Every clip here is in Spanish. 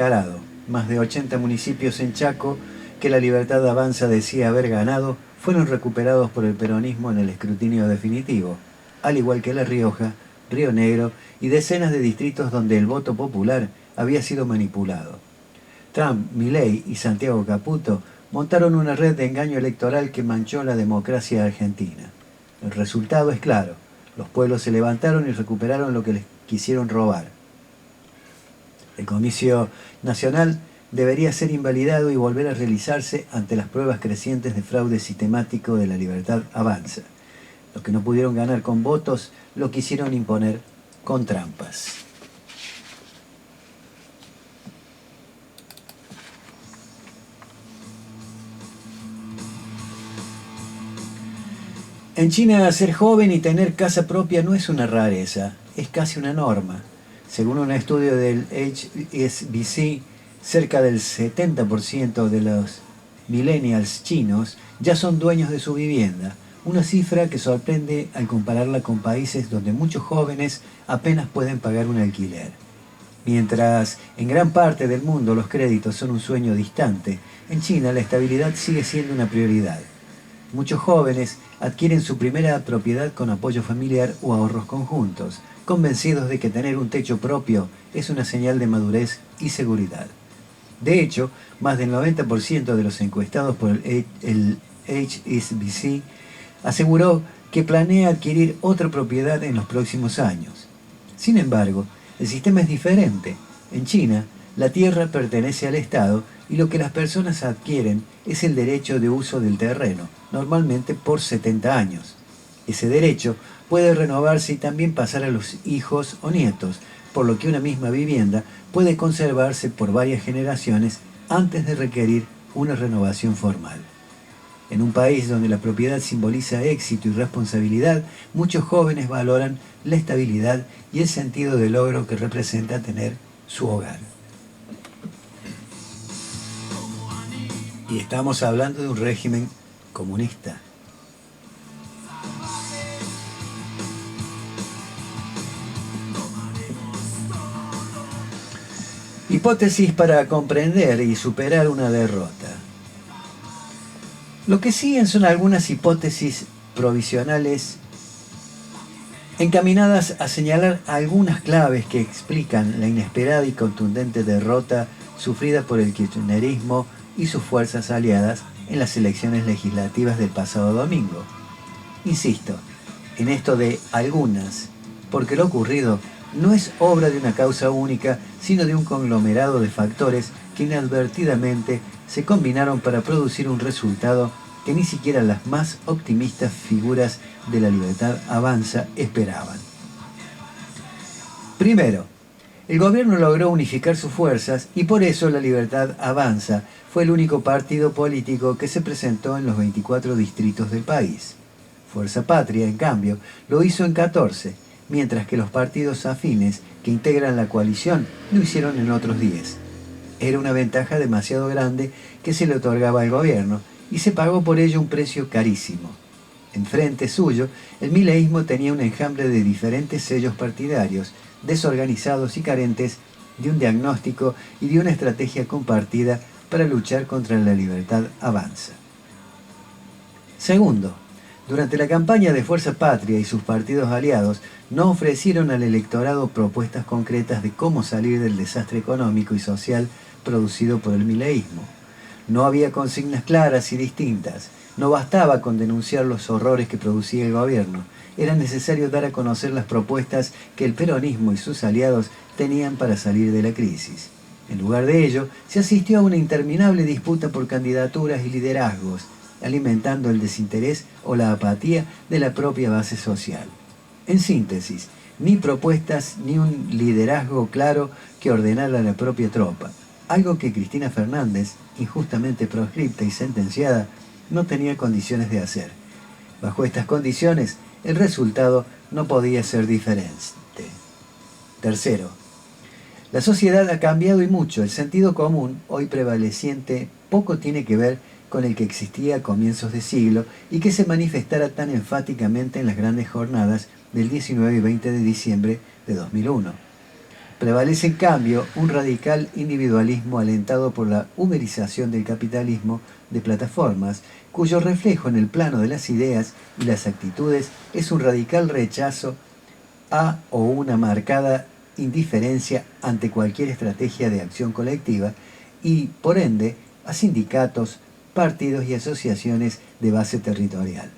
declarado. Más de 80 municipios en Chaco, que la Libertad Avanza decía haber ganado, fueron recuperados por el peronismo en el escrutinio definitivo, al igual que La Rioja, Río Negro y decenas de distritos donde el voto popular había sido manipulado. Trump, Milei y Santiago Caputo montaron una red de engaño electoral que manchó la democracia argentina. El resultado es claro: los pueblos se levantaron y recuperaron lo que les quisieron robar. El Comicio Nacional debería ser invalidado y volver a realizarse ante las pruebas crecientes de fraude sistemático de la Libertad Avanza. Los que no pudieron ganar con votos lo quisieron imponer con trampas. En China, ser joven y tener casa propia no es una rareza, es casi una norma. Según un estudio del HSBC, cerca del 70% de los millennials chinos ya son dueños de su vivienda, una cifra que sorprende al compararla con países donde muchos jóvenes apenas pueden pagar un alquiler. Mientras en gran parte del mundo los créditos son un sueño distante, en China la estabilidad sigue siendo una prioridad. Muchos jóvenes adquieren su primera propiedad con apoyo familiar o ahorros conjuntos, convencidos de que tener un techo propio es una señal de madurez y seguridad. De hecho, más del 90% de los encuestados por el HSBC aseguró que planea adquirir otra propiedad en los próximos años. Sin embargo, el sistema es diferente. En China, la tierra pertenece al Estado y lo que las personas adquieren es el derecho de uso del terreno, normalmente por 70 años. Ese derecho puede renovarse y también pasar a los hijos o nietos, por lo que una misma vivienda puede conservarse por varias generaciones antes de requerir una renovación formal. En un país donde la propiedad simboliza éxito y responsabilidad, muchos jóvenes valoran la estabilidad y el sentido de logro que representa tener su hogar. Y estamos hablando de un régimen comunista. Hipótesis para comprender y superar una derrota. Lo que siguen son algunas hipótesis provisionales encaminadas a señalar algunas claves que explican la inesperada y contundente derrota sufrida por el kirchnerismo y sus fuerzas aliadas en las elecciones legislativas del pasado domingo. Insisto en esto de algunas, porque lo ocurrido no es obra de una causa única, sino de un conglomerado de factores que inadvertidamente se combinaron para producir un resultado que ni siquiera las más optimistas figuras de la Libertad Avanza esperaban. Primero, el gobierno logró unificar sus fuerzas y por eso la Libertad Avanza fue el único partido político que se presentó en los 24 distritos del país. Fuerza Patria, en cambio, lo hizo en 14, mientras que los partidos afines que integran la coalición lo hicieron en otros 10. Era una ventaja demasiado grande que se le otorgaba al gobierno y se pagó por ello un precio carísimo. Enfrente suyo, el mileísmo tenía un enjambre de diferentes sellos partidarios, desorganizados y carentes de un diagnóstico y de una estrategia compartida para luchar contra la Libertad Avanza. Segundo, durante la campaña de Fuerza Patria y sus partidos aliados no ofrecieron al electorado propuestas concretas de cómo salir del desastre económico y social producido por el mileísmo. No había consignas claras y distintas. No bastaba con denunciar los horrores que producía el gobierno. Era necesario dar a conocer las propuestas que el peronismo y sus aliados tenían para salir de la crisis. En lugar de ello, se asistió a una interminable disputa por candidaturas y liderazgos, alimentando el desinterés o la apatía de la propia base social. En síntesis, ni propuestas ni un liderazgo claro que ordenara a la propia tropa, algo que Cristina Fernández, injustamente proscripta y sentenciada, no tenía condiciones de hacer. Bajo estas condiciones, el resultado no podía ser diferente. Tercero, la sociedad ha cambiado y mucho. El sentido común, hoy prevaleciente, poco tiene que ver con el que existía a comienzos de siglo y que se manifestara tan enfáticamente en las grandes jornadas del 19 y 20 de diciembre de 2001. Prevalece en cambio un radical individualismo alentado por la uberización del capitalismo de plataformas, cuyo reflejo en el plano de las ideas y las actitudes es un radical rechazo a o una marcada indiferencia ante cualquier estrategia de acción colectiva y, por ende, a sindicatos, partidos y asociaciones de base territorial.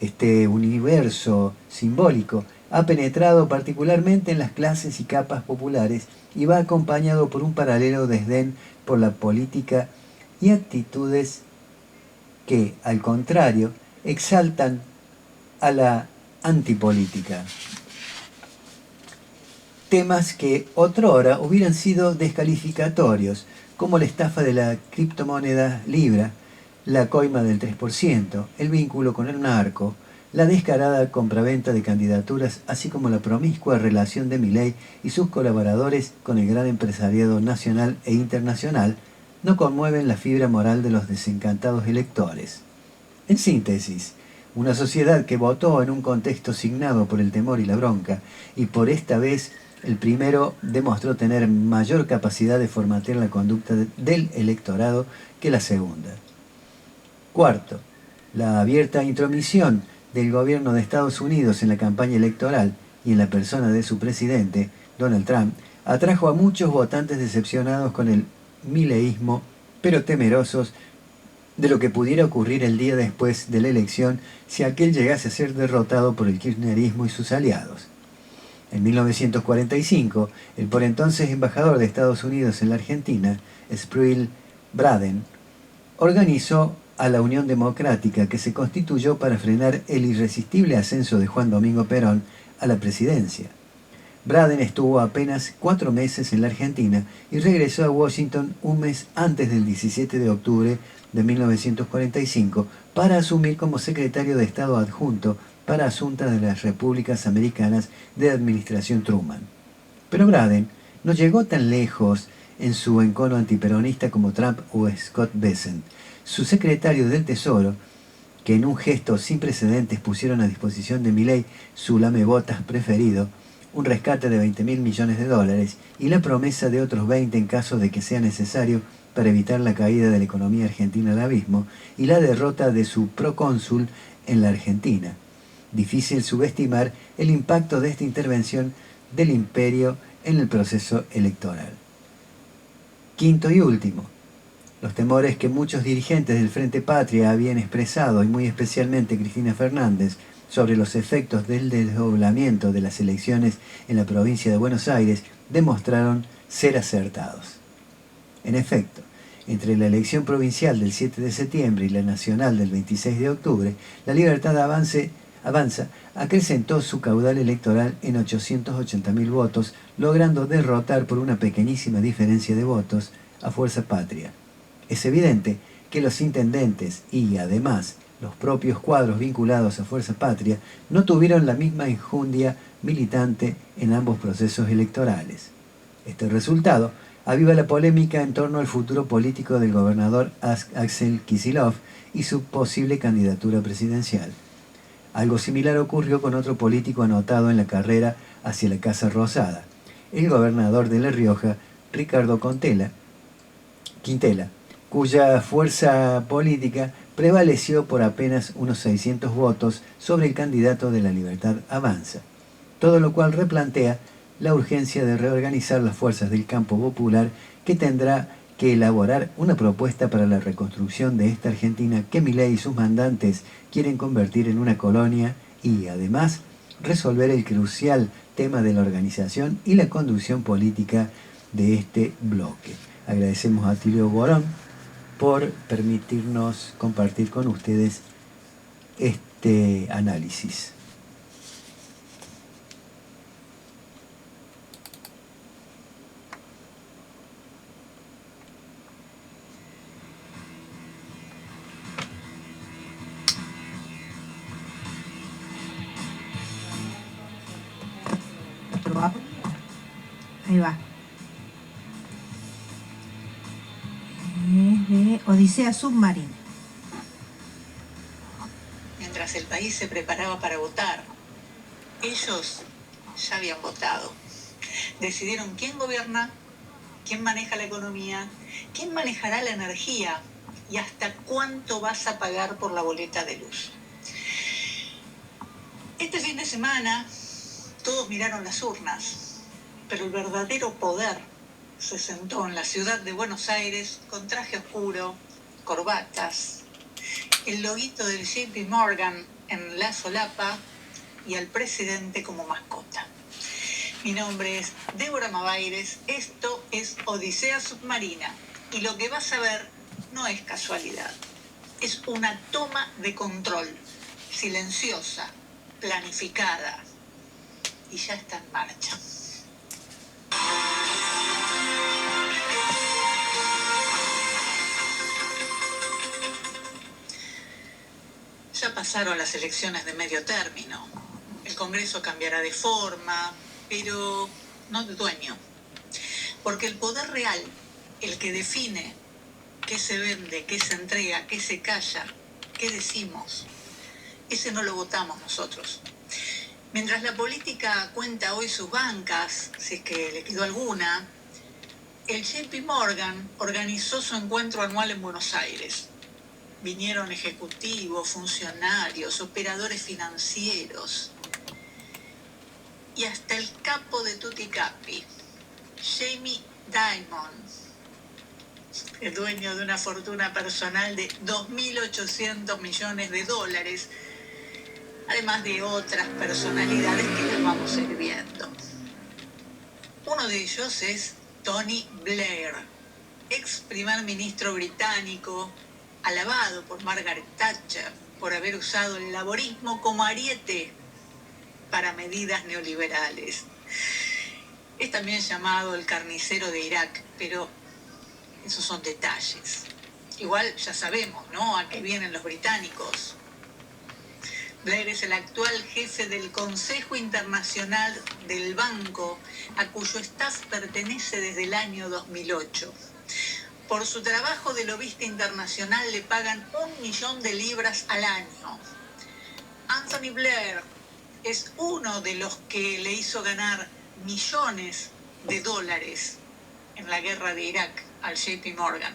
Este universo simbólico ha penetrado particularmente en las clases y capas populares y va acompañado por un paralelo desdén por la política y actitudes que, al contrario, exaltan a la antipolítica. Temas que otrora hubieran sido descalificatorios, como la estafa de la criptomoneda Libra, la coima del 3%, el vínculo con el narco, la descarada compraventa de candidaturas, así como la promiscua relación de Milei y sus colaboradores con el gran empresariado nacional e internacional, no conmueven la fibra moral de los desencantados electores. En síntesis, una sociedad que votó en un contexto signado por el temor y la bronca, y por esta vez el primero demostró tener mayor capacidad de formatear la conducta del electorado que la segunda. Cuarto, la abierta intromisión del gobierno de Estados Unidos en la campaña electoral y en la persona de su presidente, Donald Trump, atrajo a muchos votantes decepcionados con el mileísmo, pero temerosos de lo que pudiera ocurrir el día después de la elección si aquel llegase a ser derrotado por el kirchnerismo y sus aliados. En 1945, el por entonces embajador de Estados Unidos en la Argentina, Sproul Braden, organizó a la Unión Democrática, que se constituyó para frenar el irresistible ascenso de Juan Domingo Perón a la presidencia. Braden estuvo apenas 4 meses en la Argentina y regresó a Washington un mes antes del 17 de octubre de 1945 para asumir como secretario de Estado adjunto para asuntos de las repúblicas americanas de administración Truman. Pero Braden no llegó tan lejos en su encono antiperonista como Trump o Scott Bessent. Su secretario del Tesoro, que en un gesto sin precedentes pusieron a disposición de Milei su lamebotas preferido, un rescate de $20.000 millones y la promesa de otros 20 en caso de que sea necesario para evitar la caída de la economía argentina al abismo y la derrota de su procónsul en la Argentina. Difícil subestimar el impacto de esta intervención del imperio en el proceso electoral. Quinto y último, los temores que muchos dirigentes del Frente Patria habían expresado, y muy especialmente Cristina Fernández, sobre los efectos del desdoblamiento de las elecciones en la provincia de Buenos Aires, demostraron ser acertados. En efecto, entre la elección provincial del 7 de septiembre y la nacional del 26 de octubre, la Libertad Avanza acrecentó su caudal electoral en 880.000 votos, logrando derrotar por una pequeñísima diferencia de votos a Fuerza Patria. Es evidente que los intendentes y, además, los propios cuadros vinculados a Fuerza Patria no tuvieron la misma enjundia militante en ambos procesos electorales. Este resultado aviva la polémica en torno al futuro político del gobernador Axel Kicillof y su posible candidatura presidencial. Algo similar ocurrió con otro político anotado en la carrera hacia la Casa Rosada, el gobernador de La Rioja, Ricardo Quintela, cuya fuerza política prevaleció por apenas unos 600 votos sobre el candidato de la Libertad Avanza, todo lo cual replantea la urgencia de reorganizar las fuerzas del campo popular que tendrá que elaborar una propuesta para la reconstrucción de esta Argentina que Milei y sus mandantes quieren convertir en una colonia y, además, resolver el crucial tema de la organización y la conducción política de este bloque. Agradecemos a Atilio Borón por permitirnos compartir con ustedes este análisis. Ahí va. De Odisea Submarina. Mientras el país se preparaba para votar, ellos ya habían votado. Decidieron quién gobierna, quién maneja la economía, quién manejará la energía y hasta cuánto vas a pagar por la boleta de luz. Este fin de semana todos miraron las urnas, pero el verdadero poder se sentó en la ciudad de Buenos Aires con traje oscuro, corbatas, el loguito del JP Morgan en la solapa y al presidente como mascota. Mi nombre es Débora Mavaires, esto es Odisea Submarina y lo que vas a ver no es casualidad, es una toma de control, silenciosa, planificada y ya está en marcha. Ya pasaron las elecciones de medio término. El Congreso cambiará de forma, pero no de dueño. Porque el poder real, el que define qué se vende, qué se entrega, qué se calla, qué decimos, ese no lo votamos nosotros. Mientras la política cuenta hoy sus bancas, si es que le quedó alguna, el JP Morgan organizó su encuentro anual en Buenos Aires. Vinieron ejecutivos, funcionarios, operadores financieros y hasta el capo de Tutti Capi, Jamie Dimon, el dueño de una fortuna personal de 2.800 millones de dólares, además de otras personalidades que las vamos a ir viendo. Uno de ellos es Tony Blair, ex primer ministro británico, alabado por Margaret Thatcher por haber usado el laborismo como ariete para medidas neoliberales. Es también llamado el carnicero de Irak, pero esos son detalles. Igual ya sabemos, ¿no?, a qué vienen los británicos. Blair es el actual jefe del Consejo Internacional del Banco, a cuyo staff pertenece desde el año 2008. Por su trabajo de lobista internacional le pagan 1 millón de libras al año. Anthony Blair es uno de los que le hizo ganar millones de dólares en la guerra de Irak al JP Morgan.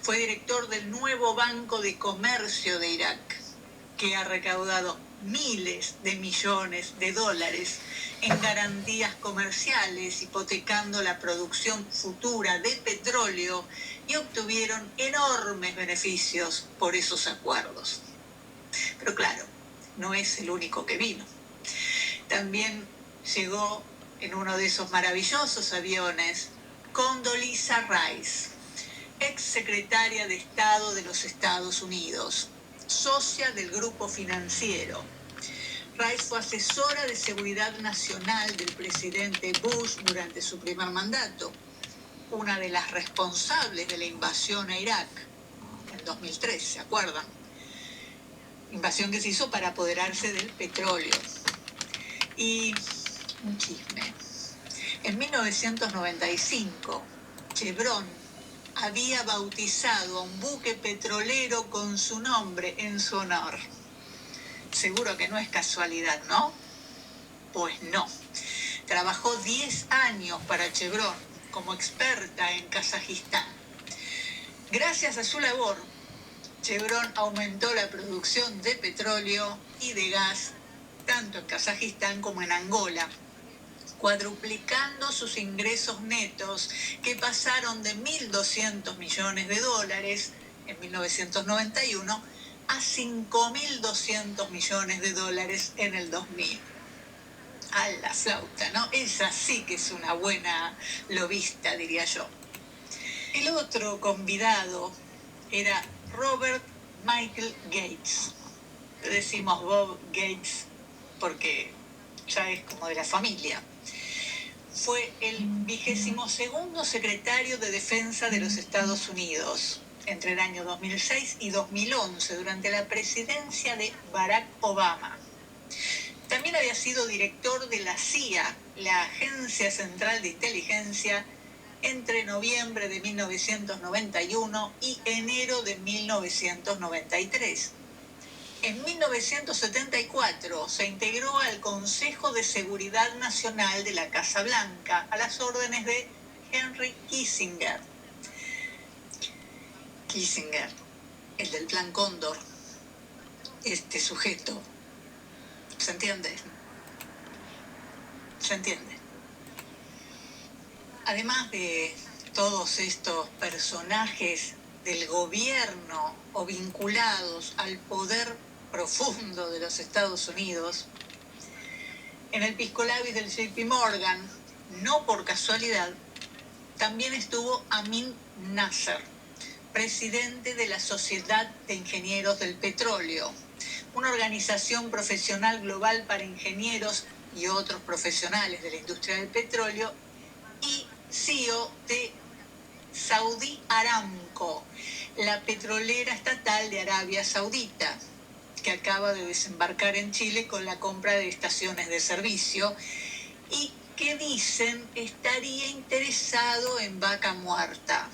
Fue director del nuevo Banco de Comercio de Irak, que ha recaudado miles de millones de dólares en garantías comerciales, hipotecando la producción futura de petróleo, y obtuvieron enormes beneficios por esos acuerdos. Pero claro, no es el único que vino. También llegó en uno de esos maravillosos aviones Condoleezza Rice, ex secretaria de Estado de los Estados Unidos, socia del grupo financiero. Rice fue asesora de seguridad nacional del presidente Bush durante su primer mandato, una de las responsables de la invasión a Irak en 2003, ¿se acuerdan? Invasión que se hizo para apoderarse del petróleo. Y un chisme. En 1995, Chevron había bautizado a un buque petrolero con su nombre en su honor. Seguro que no es casualidad, ¿no? Pues no. Trabajó 10 años para Chevron como experta en Kazajistán. Gracias a su labor, Chevron aumentó la producción de petróleo y de gas tanto en Kazajistán como en Angola, cuadruplicando sus ingresos netos, que pasaron de 1.200 millones de dólares en 1991 a 5.200 millones de dólares en el 2000. A la flauta, ¿no? Esa sí que es una buena lobista, diría yo. El otro convidado era Robert Michael Gates. Le decimos Bob Gates porque ya es como de la familia. Fue el 22º secretario de Defensa de los Estados Unidos entre el año 2006 y 2011, durante la presidencia de Barack Obama. También había sido director de la CIA, la Agencia Central de Inteligencia, entre noviembre de 1991 y enero de 1993. En 1974 se integró al Consejo de Seguridad Nacional de la Casa Blanca a las órdenes de Henry Kissinger. Kissinger, el del Plan Cóndor, este sujeto. ¿Se entiende? ¿Se entiende? Además de todos estos personajes del gobierno o vinculados al poder profundo de los Estados Unidos, en el Pisco Labis del JP Morgan, no por casualidad, también estuvo Amin Nasser, presidente de la Sociedad de Ingenieros del Petróleo, una organización profesional global para ingenieros y otros profesionales de la industria del petróleo, y CEO de Saudi Aramco, la petrolera estatal de Arabia Saudita, que acaba de desembarcar en Chile con la compra de estaciones de servicio y que dicen estaría interesado en Vaca Muerta.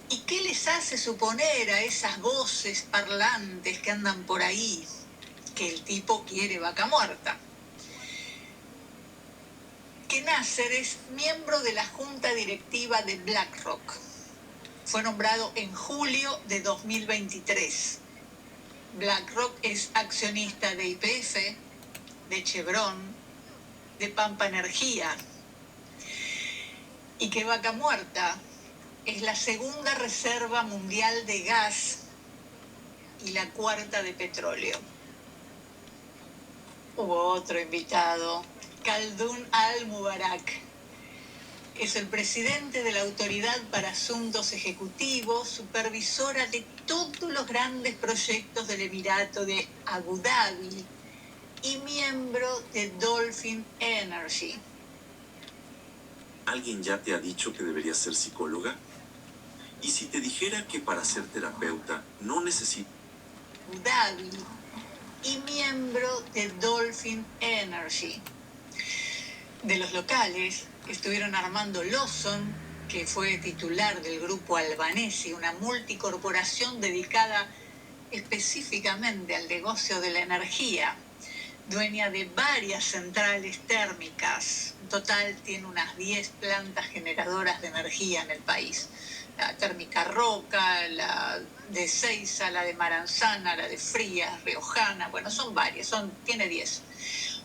¿Y qué les hace suponer a esas voces parlantes que andan por ahí que el tipo quiere Vaca Muerta? Que Nasser es miembro de la junta directiva de BlackRock. Fue nombrado en julio de 2023. BlackRock es accionista de YPF, de Chevron, de Pampa Energía. Y que Vaca Muerta es la segunda reserva mundial de gas y la cuarta de petróleo. Hubo otro invitado, Khaldun Al-Mubarak. Es el presidente de la Autoridad para Asuntos Ejecutivos, supervisora de todos los grandes proyectos del Emirato de Abu Dhabi y miembro de Dolphin Energy. ¿Alguien ya te ha dicho que deberías ser psicóloga? ¿Y si te dijera que para ser terapeuta no necesitas Abu Dhabi y miembro de Dolphin Energy? De los locales estuvieron Armando Lawson, que fue titular del grupo Albanesi, una multicorporación dedicada específicamente al negocio de la energía, dueña de varias centrales térmicas. En total tiene unas 10 plantas generadoras de energía en el país. La térmica Roca, la de Seiza, la de Maranzana, la de Frías, Riojana, bueno, son varias, tiene 10.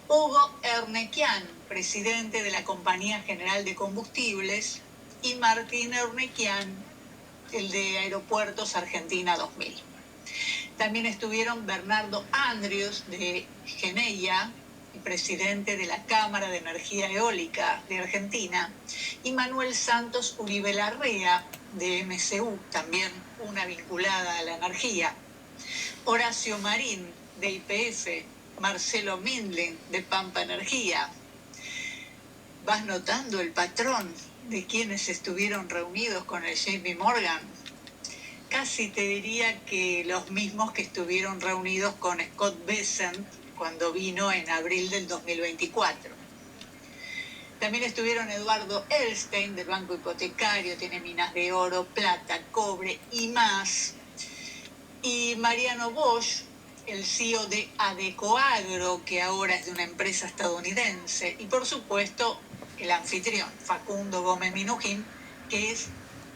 Hugo Ernequian, presidente de la Compañía General de Combustibles, y Martín Ernequian, el de Aeropuertos Argentina 2000. También estuvieron Bernardo Andrews, de Geneia, presidente de la Cámara de Energía Eólica de Argentina, y Manuel Santos Uribe Larrea, de MCU, también una vinculada a la energía. Horacio Marín, de YPF, Marcelo Mindlin, de Pampa Energía. ¿Vas notando el patrón de quienes estuvieron reunidos con el JP Morgan? Casi te diría que los mismos que estuvieron reunidos con Scott Bessent cuando vino en abril del 2024. También estuvieron Eduardo Elstein, del Banco Hipotecario, tiene minas de oro, plata, cobre y más. Y Mariano Bosch, el CEO de Adecoagro, que ahora es de una empresa estadounidense. Y por supuesto, el anfitrión, Facundo Gómez Minujín, que es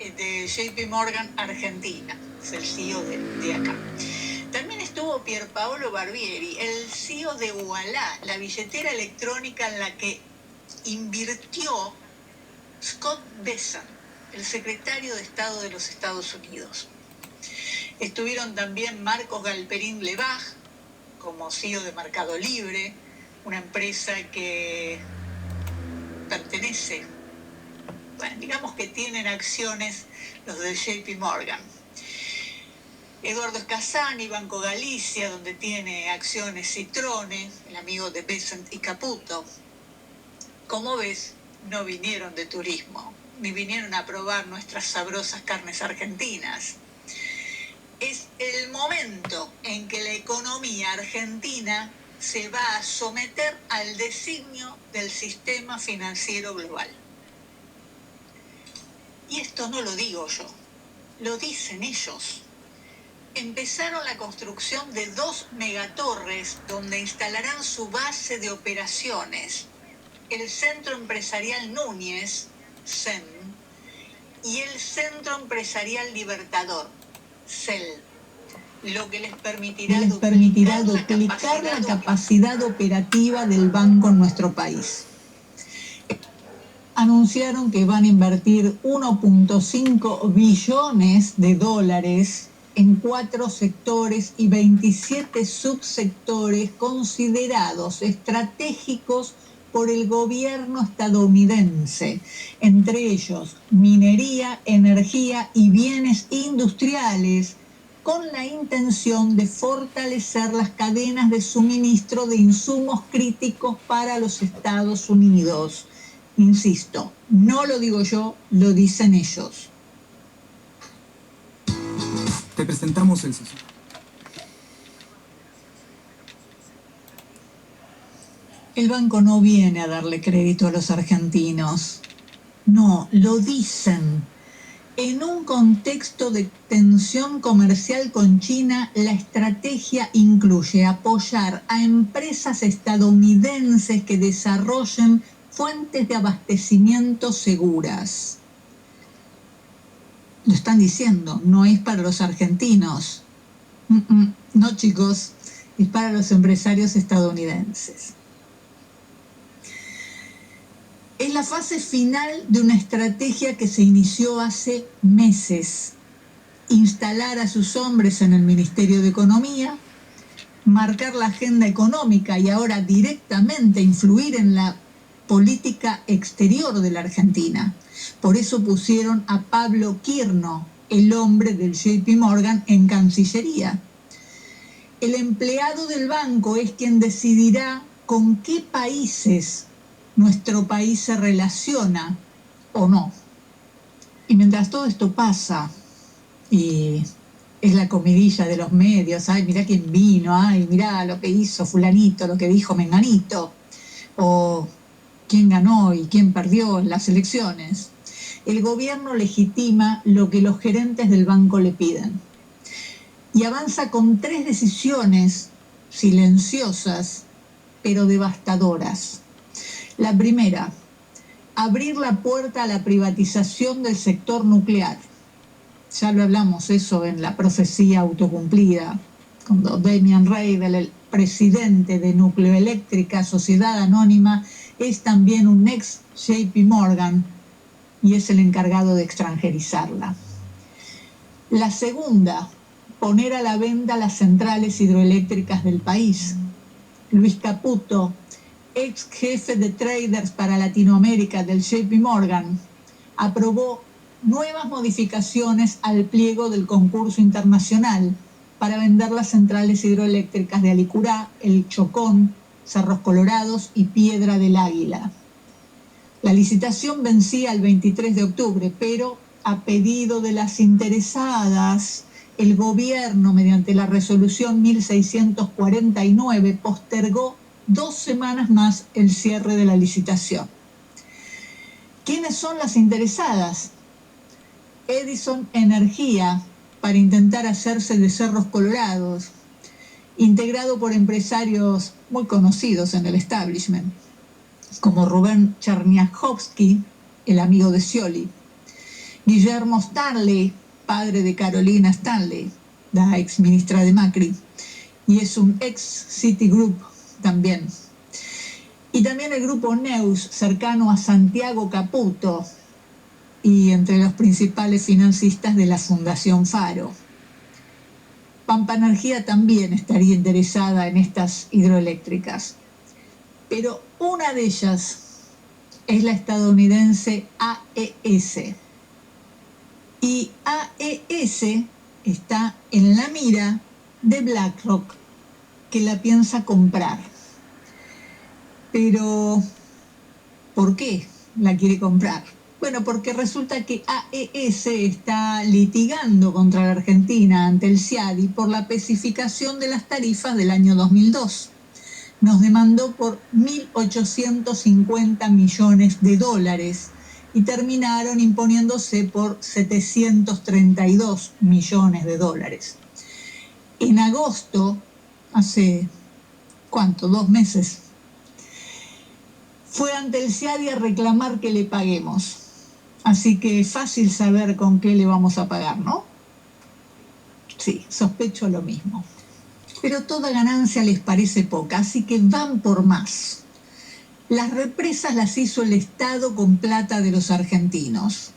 de JP Morgan Argentina, es el CEO de acá. También estuvo Pierpaolo Barbieri, el CEO de Ualá, la billetera electrónica en la que invirtió Scott Bessent, el secretario de Estado de los Estados Unidos. Estuvieron también Marcos Galperín Lebaj, como CEO de Mercado Libre, una empresa que pertenece, bueno, digamos que tienen acciones los de JP Morgan. Eduardo Escasani, Banco Galicia, donde tiene acciones Citrone, el amigo de Bessent y Caputo. Como ves, no vinieron de turismo, ni vinieron a probar nuestras sabrosas carnes argentinas. Es el momento en que la economía argentina se va a someter al designio del sistema financiero global. Y esto no lo digo yo, lo dicen ellos. empezaron la construcción de 2 megatorres donde instalarán su base de operaciones, el Centro Empresarial Núñez, CEN, y el Centro Empresarial Libertador, CEL, lo que les permitirá duplicar la capacidad operativa del banco en nuestro país. Anunciaron que van a invertir 1.5 billones de dólares en 4 sectores y 27 subsectores considerados estratégicos por el gobierno estadounidense, entre ellos minería, energía y bienes industriales, con la intención de fortalecer las cadenas de suministro de insumos críticos para los Estados Unidos. Insisto, no lo digo yo, lo dicen ellos. Te presentamos el suceso. El banco no viene a darle crédito a los argentinos. No, lo dicen. En un contexto de tensión comercial con China, la estrategia incluye apoyar a empresas estadounidenses que desarrollen fuentes de abastecimiento seguras. Lo están diciendo, no es para los argentinos. No, chicos, es para los empresarios estadounidenses. Es la fase final de una estrategia que se inició hace meses. Instalar a sus hombres en el Ministerio de Economía, marcar la agenda económica y ahora directamente influir en la política exterior de la Argentina. Por eso pusieron a Pablo Quirno, el hombre del JP Morgan, en Cancillería. El empleado del banco es quien decidirá con qué países nuestro país se relaciona o no. Y mientras todo esto pasa, y es la comidilla de los medios, ay, mirá quién vino, ay, mirá lo que hizo fulanito, lo que dijo menganito, o quién ganó y quién perdió en las elecciones, el gobierno legitima lo que los gerentes del banco le piden. Y avanza con 3 decisiones silenciosas, pero devastadoras. La primera, abrir la puerta a la privatización del sector nuclear. Ya lo hablamos eso en la profecía autocumplida, cuando Damian Reidel, el presidente de Nucleoeléctrica Sociedad Anónima, es también un ex JP Morgan y es el encargado de extranjerizarla. La segunda, poner a la venta las centrales hidroeléctricas del país. Luis Caputo, ex jefe de traders para Latinoamérica del JP Morgan, aprobó nuevas modificaciones al pliego del concurso internacional para vender las centrales hidroeléctricas de Alicurá, El Chocón, Cerros Colorados y Piedra del Águila. La licitación vencía el 23 de octubre, pero a pedido de las interesadas, el gobierno, mediante la resolución 1649, postergó 2 semanas más el cierre de la licitación. ¿Quiénes son las interesadas? Edison Energía, para intentar hacerse de Cerros Colorados, integrado por empresarios muy conocidos en el establishment, como Rubén Cherniakhovsky, el amigo de Scioli, Guillermo Stanley, padre de Carolina Stanley, la ex ministra de Macri, y es un ex Citigroup también. Y también el grupo Neus, cercano a Santiago Caputo, y entre los principales financistas de la Fundación Faro. Pampa Energía también estaría interesada en estas hidroeléctricas, pero una de ellas es la estadounidense AES. Y AES está en la mira de BlackRock, que la piensa comprar. Pero, ¿por qué la quiere comprar? Bueno, porque resulta que AES está litigando contra la Argentina ante el CIADI por la especificación de las tarifas del año 2002. Nos demandó por 1.850 millones de dólares y terminaron imponiéndose por 732 millones de dólares. En agosto, hace, ¿cuánto? 2 meses, fue ante el CIADI a reclamar que le paguemos. Así que es fácil saber con qué le vamos a pagar, ¿no? Sí, sospecho lo mismo. Pero toda ganancia les parece poca, así que van por más. Las represas las hizo el Estado con plata de los argentinos.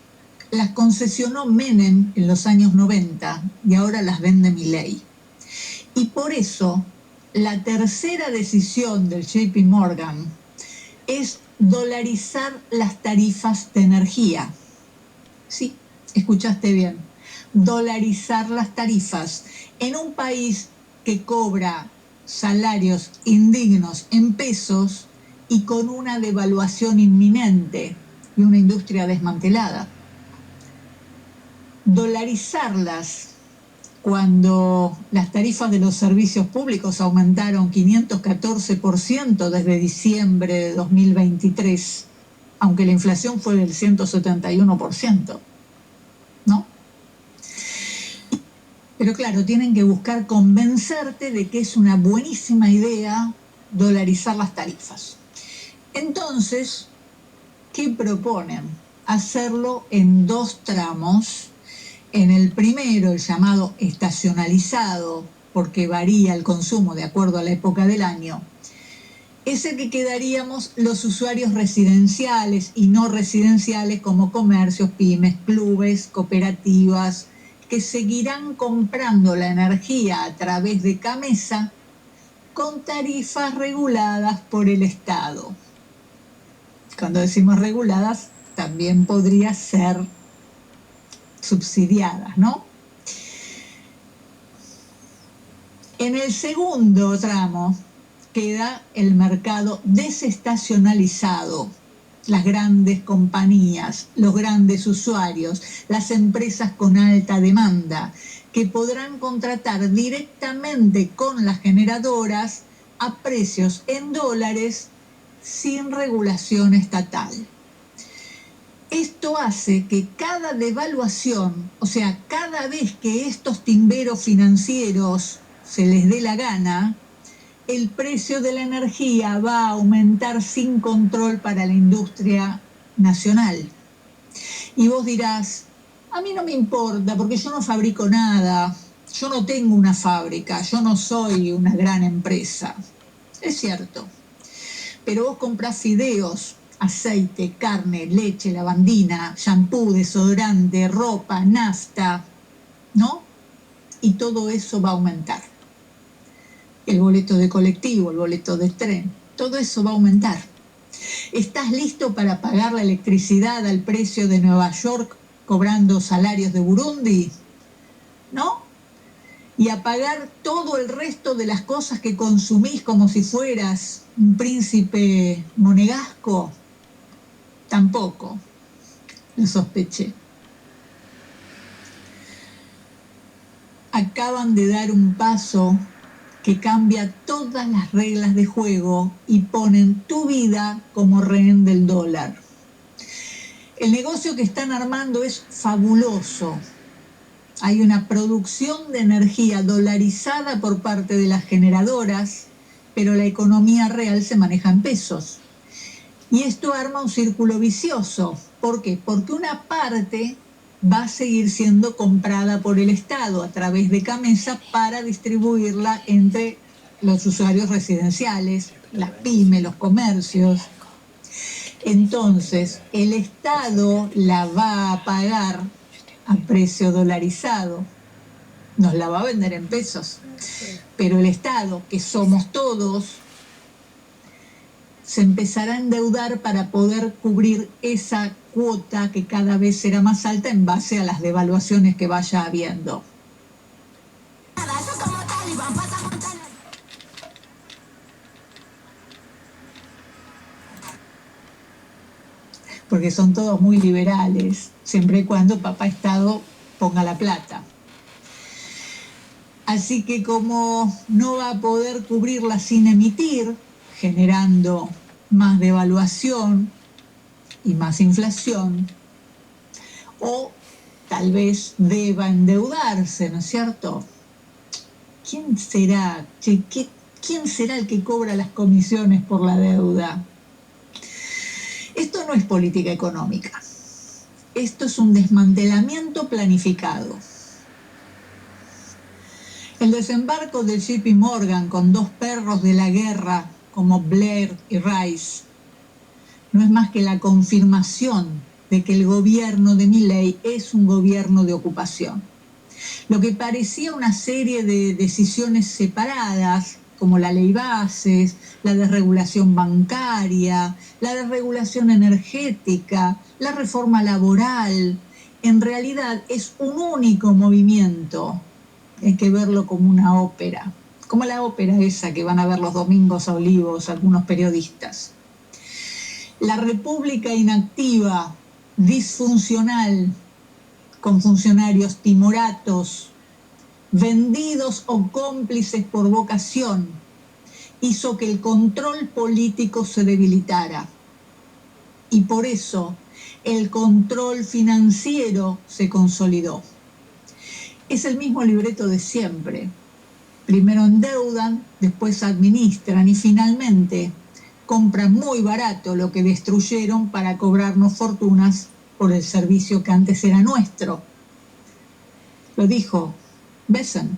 Las concesionó Menem en los años 90 y ahora las vende Milei. Y por eso, la tercera decisión del JP Morgan es dolarizar las tarifas de energía. Sí, escuchaste bien. Dolarizar las tarifas en un país que cobra salarios indignos en pesos y con una devaluación inminente y una industria desmantelada. Dolarizarlas cuando las tarifas de los servicios públicos aumentaron 514% desde diciembre de 2023, aunque la inflación fue del 171%, ¿no? Pero claro, tienen que buscar convencerte de que es una buenísima idea dolarizar las tarifas. Entonces, ¿qué proponen? Hacerlo en 2 tramos. En el primero, el llamado estacionalizado, porque varía el consumo de acuerdo a la época del año, es el que quedaríamos los usuarios residenciales y no residenciales como comercios, pymes, clubes, cooperativas, que seguirán comprando la energía a través de CAMESA con tarifas reguladas por el Estado. Cuando decimos reguladas, también podría ser subsidiadas, ¿no? En el segundo tramo queda el mercado desestacionalizado, las grandes compañías, los grandes usuarios, las empresas con alta demanda, que podrán contratar directamente con las generadoras a precios en dólares sin regulación estatal. Esto hace que cada devaluación, o sea, cada vez que estos timberos financieros se les dé la gana, el precio de la energía va a aumentar sin control para la industria nacional. Y vos dirás, a mí no me importa porque yo no fabrico nada, yo no tengo una fábrica, yo no soy una gran empresa. Es cierto, pero vos comprás fideos, aceite, carne, leche, lavandina, shampoo, desodorante, ropa, nafta, ¿no? Y todo eso va a aumentar. El boleto de colectivo, el boleto de tren, todo eso va a aumentar. ¿Estás listo para pagar la electricidad al precio de Nueva York cobrando salarios de Burundi? ¿No? Y a pagar todo el resto de las cosas que consumís como si fueras un príncipe monegasco. Tampoco, lo sospeché. Acaban de dar un paso que cambia todas las reglas de juego y ponen tu vida como rehén del dólar. El negocio que están armando es fabuloso. Hay una producción de energía dolarizada por parte de las generadoras, pero la economía real se maneja en pesos. Y esto arma un círculo vicioso. ¿Por qué? Porque una parte va a seguir siendo comprada por el Estado a través de CAMESA para distribuirla entre los usuarios residenciales, las pymes, los comercios. Entonces, el Estado la va a pagar a precio dolarizado, nos la va a vender en pesos, pero el Estado, que somos todos, se empezará a endeudar para poder cubrir esa cuota que cada vez será más alta en base a las devaluaciones que vaya habiendo. Porque son todos muy liberales, siempre y cuando papá Estado ponga la plata. Así que como no va a poder cubrirla sin emitir, generando más devaluación y más inflación, o tal vez deba endeudarse, ¿no es cierto? ¿quién será? Che, ¿quién será el que cobra las comisiones por la deuda? Esto no es política económica. Esto es un desmantelamiento planificado. El desembarco del JP Morgan con dos perros de la guerra como Blair y Rice no es más que la confirmación de que el gobierno de Milei es un gobierno de ocupación. Lo que parecía una serie de decisiones separadas, como la ley bases, la desregulación bancaria, la desregulación energética, la reforma laboral, en realidad es un único movimiento. Hay que verlo como una ópera, como la ópera esa que van a ver los domingos a Olivos algunos periodistas. La república inactiva, disfuncional, con funcionarios timoratos, vendidos o cómplices por vocación, hizo que el control político se debilitara. Y por eso el control financiero se consolidó. Es el mismo libreto de siempre. Primero endeudan, después administran y finalmente compran muy barato lo que destruyeron para cobrarnos fortunas por el servicio que antes era nuestro. Lo dijo Bessent.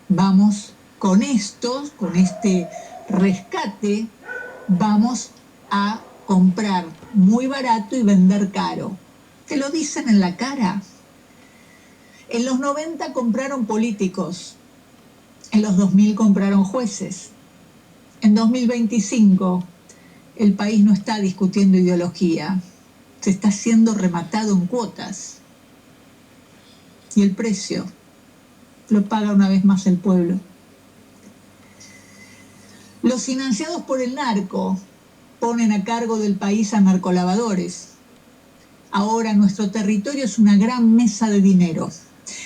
Vamos con esto, con este rescate, vamos a comprar muy barato y vender caro. Te lo dicen en la cara. En los 90 compraron políticos, en los 2000 compraron jueces. En 2025 el país no está discutiendo ideología, se está siendo rematado en cuotas. Y el precio lo paga una vez más el pueblo. Los financiados por el narco ponen a cargo del país a narcolavadores. Ahora nuestro territorio es una gran mesa de dinero.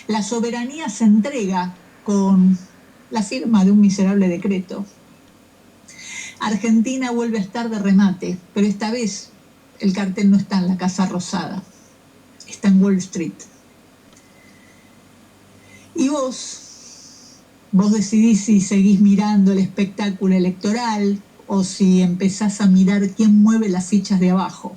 La soberanía se entrega con la firma de un miserable decreto. Argentina vuelve a estar de remate, pero esta vez el cartel no está en la Casa Rosada, está en Wall Street. Y vos decidís si seguís mirando el espectáculo electoral o si empezás a mirar quién mueve las fichas de abajo.